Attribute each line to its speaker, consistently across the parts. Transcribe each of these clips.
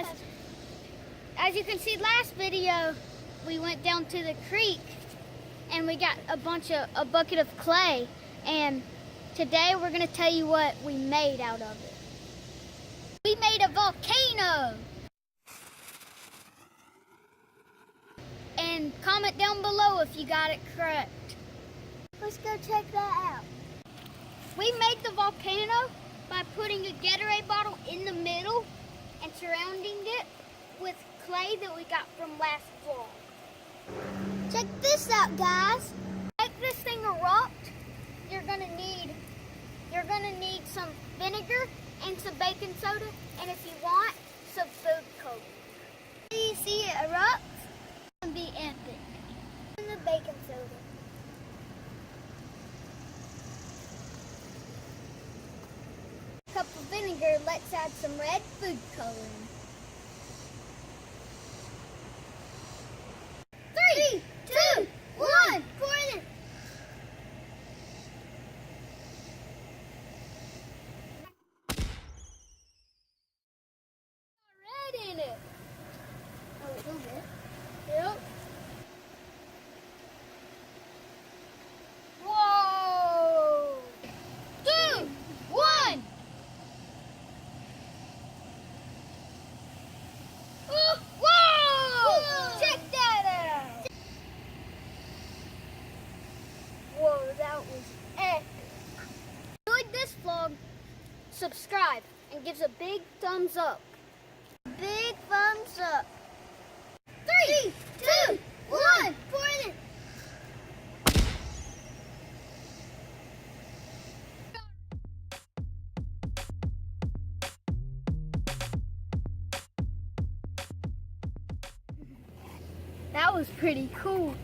Speaker 1: guys, as you can see last video, we went down to the creek and we got a bucket of clay, and today we're going to tell you what we made out of it. We made a volcano. And comment down below if you got it correct. Let's go check that out. We made the volcano by putting a Gatorade bottle in the middle and surrounding it with clay that we got from last fall. Check this out, guys. To make this thing erupt, you're gonna need some vinegar and some baking soda, and if you want, some food coloring. Do you see it erupt? It's gonna be epic. And the baking soda. Cup of vinegar, let's add some red food coloring. 3, 2, 1, pour it in. Red in it. A little bit. Yep. Whoa! 2, 1. Whoa! Check that out! Whoa, that was epic. If you like this vlog, subscribe and give us a big thumbs up. Big thumbs up. 3, 2, 1, pour it in. That was pretty cool.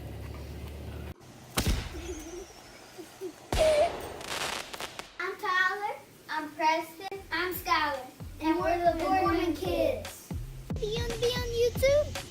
Speaker 1: I'm Tyler. I'm Preston. I'm Skylar. And we're the BoardmanKids. Do you want to be on YouTube?